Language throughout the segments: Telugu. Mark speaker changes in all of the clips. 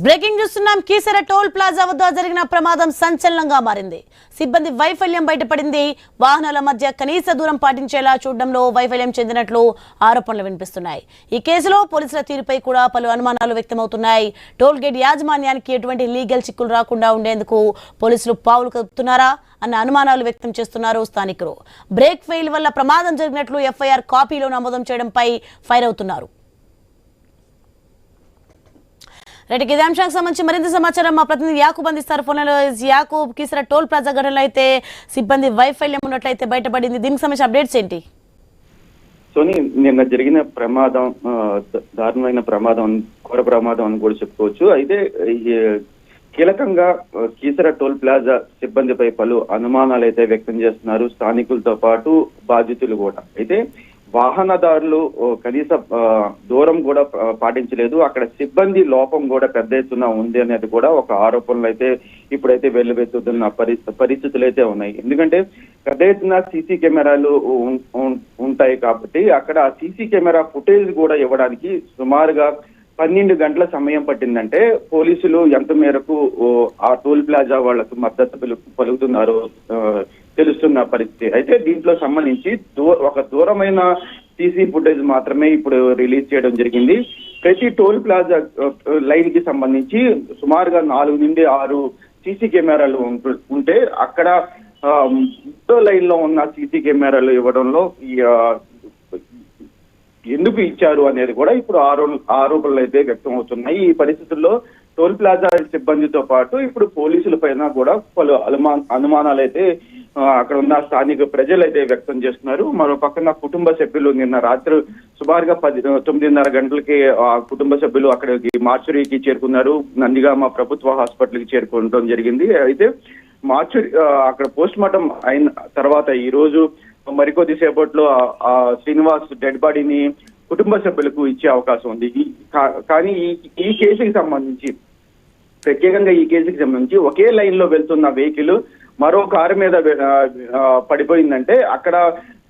Speaker 1: బ్రేకింగ్ చూస్తున్నాం. కీసర టోల్ ప్లాజా వద్ద జరిగిన ప్రమాదం సంచలనంగా మారింది. సిబ్బంది వైఫల్యం బయటపడింది. వాహనాల మధ్య కనీస దూరం పాటించేలా చూడడంలో వైఫల్యం చెందినట్లు ఆరోపణలు వినిపిస్తున్నాయి. ఈ కేసులో పోలీసుల తీరుపై కూడా పలు అనుమానాలు వ్యక్తమవుతున్నాయి. టోల్ గేట్ యాజమాన్యానికి ఎటువంటి లీగల్ చిక్కులు రాకుండా ఉండేందుకు పోలీసులు పావులు కదుపుతున్నారా అన్న అనుమానాలు వ్యక్తం చేస్తున్నారు స్థానికులు. బ్రేక్ ఫెయిల్ వల్ల ప్రమాదం జరిగినట్లు ఎఫ్ఐఆర్ కాపీలో నమోదు చేయడంపై ఫైర్ అవుతున్నారు. రైట్, ఇదే అంశానికి సంబంధించి మరింత సమాచారం మా ప్రతినిధి యాకూబ్ అందిస్తారు ఫోన్లో. యాకూబ్, కీసర టోల్ ప్లాజా ఘటనలో అయితే సిబ్బంది వైఫల్యం ఉన్నట్లయితే బయటపడింది. దీనికి సంబంధించి అప్డేట్స్ ఏంటి?
Speaker 2: సోని, నిన్న జరిగిన ప్రమాదం దారుణమైన ప్రమాదం, ఘోర ప్రమాదం అని కూడా చెప్పుకోవచ్చు. అయితే కీలకంగా కీసర టోల్ ప్లాజా సిబ్బందిపై పలు అనుమానాలు అయితే వ్యక్తం చేస్తున్నారు స్థానికులతో పాటు బాధితులు కూడా. అయితే వాహనదారులు కనీస దూరం కూడా పాటించలేదు, అక్కడ సిబ్బంది లోపం కూడా పెద్ద ఎత్తున ఉంది అనేది కూడా ఒక ఆరోపణలు అయితే ఇప్పుడైతే వెల్లువెత్తుతున్న పరిస్థితులు అయితే ఉన్నాయి. ఎందుకంటే పెద్ద ఎత్తున సీసీ కెమెరాలు ఉంటాయి కాబట్టి అక్కడ సీసీ కెమెరా ఫుటేజ్ కూడా ఇవ్వడానికి సుమారుగా 12 గంటల సమయం పట్టిందంటే పోలీసులు ఎంత మేరకు ఆ టోల్ ప్లాజా వాళ్లకు మద్దతు పలుకుతున్నారో తెలుస్తున్న పరిస్థితి. అయితే దీంట్లో సంబంధించి ఒక దూరమైన సీసీ ఫుటేజ్ మాత్రమే ఇప్పుడు రిలీజ్ చేయడం జరిగింది. ప్రతి టోల్ ప్లాజా లైన్ కి సంబంధించి సుమారుగా 4 నుండి 6 సీసీ కెమెరాలు ఉంటే అక్కడ లైన్ లో ఉన్న సీసీ కెమెరాలు ఇవ్వడంలో ఎందుకు ఇచ్చారు అనేది కూడా ఇప్పుడు ఆరోపణలు అయితే వ్యక్తం అవుతున్నాయి. ఈ పరిస్థితుల్లో టోల్ ప్లాజా సిబ్బందితో పాటు ఇప్పుడు పోలీసుల పైన కూడా పలు అనుమానాలు అయితే అక్కడ ఉన్న స్థానిక ప్రజలు అయితే వ్యక్తం చేస్తున్నారు. మరో పక్కన కుటుంబ సభ్యులు నిన్న రాత్రి సుమారుగా 9:30 గంటలకి ఆ కుటుంబ సభ్యులు అక్కడికి మార్చురీకి చేరుకున్నారు. నందిగామ ప్రభుత్వ హాస్పిటల్కి చేరుకోవడం జరిగింది. అయితే మార్చురీ అక్కడ పోస్ట్ మార్టం అయిన తర్వాత ఈ రోజు మరికొద్ది సేపట్లో ఆ శ్రీనివాస్ డెడ్ బాడీని కుటుంబ సభ్యులకు ఇచ్చే అవకాశం ఉంది. కానీ ఈ కేసుకి సంబంధించి ప్రత్యేకంగా ఈ కేసుకి సంబంధించి ఒకే లైన్ లో వెళ్తున్న వెహికల్ మరో కారు మీద పడిపోయిందంటే అక్కడ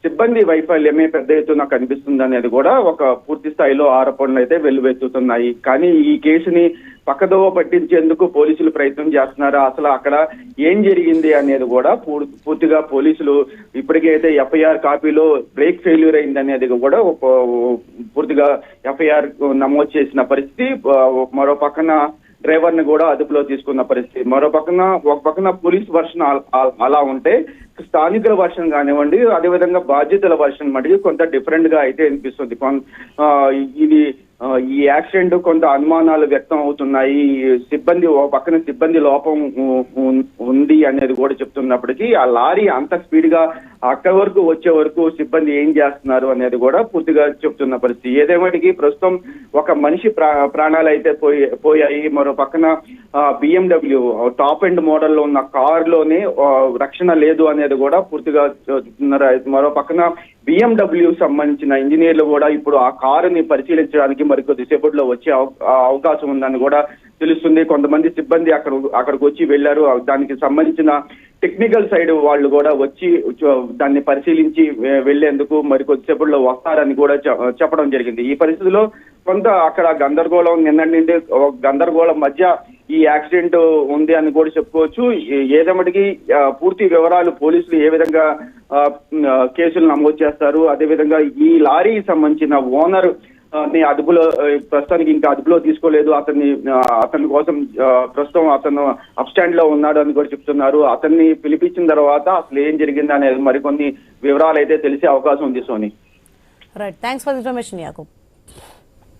Speaker 2: సిబ్బంది వైఫల్యమే పెద్ద ఎత్తున కనిపిస్తుంది అనేది కూడా ఒక పూర్తి స్థాయిలో ఆరోపణలు అయితే వెల్లువెత్తుతున్నాయి. కానీ ఈ కేసుని పక్కదోవ పట్టించేందుకు పోలీసులు ప్రయత్నం చేస్తున్నారా, అసలు అక్కడ ఏం జరిగింది అనేది కూడా పూర్తిగా పోలీసులు ఇప్పటికైతే ఎఫ్ఐఆర్ కాపీలో బ్రేక్ ఫెయిల్యూర్ అయింది అనేది కూడా పూర్తిగా ఎఫ్ఐఆర్ నమోదు చేసిన పరిస్థితి. మరో పక్కన డ్రైవర్ ని కూడా అదుపులో తీసుకున్న పరిస్థితి. మరో పక్కన ఒక పక్కన పోలీస్ వర్షన్ అలా ఉంటే స్థానికుల వర్షన్ కానివ్వండి, అదేవిధంగా బాధ్యతల వర్షన్ మటుకు కొంత డిఫరెంట్ గా అయితే అనిపిస్తుంది. ఇది ఈ యాక్సిడెంట్ కొంత అనుమానాలు వ్యక్తం అవుతున్నాయి. సిబ్బంది పక్కన సిబ్బంది లోపం ఉంది అనేది కూడా చెప్తున్నప్పటికీ ఆ లారీ అంత స్పీడ్ గా అక్కడి వరకు వచ్చే వరకు సిబ్బంది ఏం చేస్తున్నారు అనేది కూడా పూర్తిగా చెప్తున్న పరిస్థితి. ఏదేమటికి ప్రస్తుతం ఒక మనిషి ప్రాణాలు అయితే పోయాయి. మరో పక్కన BMW టాప్ ఎండ్ మోడల్లో ఉన్న కారులోనే రక్షణ లేదు అనేది కూడా పూర్తిగా చెప్తున్నారు. మరో పక్కన BMW సంబంధించిన ఇంజనీర్లు కూడా ఇప్పుడు ఆ కారుని పరిశీలించడానికి మరికొద్ది సేపట్లో వచ్చే అవకాశం ఉందని కూడా తెలుస్తుంది. కొంతమంది సిబ్బంది అక్కడికి వచ్చి వెళ్లారు. దానికి సంబంధించిన టెక్నికల్ సైడ్ వాళ్ళు కూడా వచ్చి దాన్ని పరిశీలించి వెళ్లేందుకు మరికొద్దిసేపట్లో వస్తారని కూడా చెప్పడం జరిగింది. ఈ పరిస్థితిలో కొంత అక్కడ గందరగోళం, నిన్నటి నుండి గందరగోళం మధ్య ఈ యాక్సిడెంట్ ఉంది అని కూడా చెప్పుకోవచ్చు. ఏదేమటికి పూర్తి వివరాలు పోలీసులు ఏ విధంగా కేసులు నమోదు చేస్తారు, అదేవిధంగా ఈ లారీకి సంబంధించిన ఓనర్ ని అదుపులో ప్రస్తుతానికి ఇంకా అదుపులో తీసుకోలేదు. అతని కోసం ప్రస్తుతం అతను అప్ స్టాండ్ లో ఉన్నాడు అని కూడా చెప్తున్నారు. అతన్ని పిలిపించిన తర్వాత అసలు ఏం జరిగింది అనేది మరికొన్ని వివరాలు అయితే తెలిసే అవకాశం ఉంది. Soni,
Speaker 1: right, thanks for information Yakub.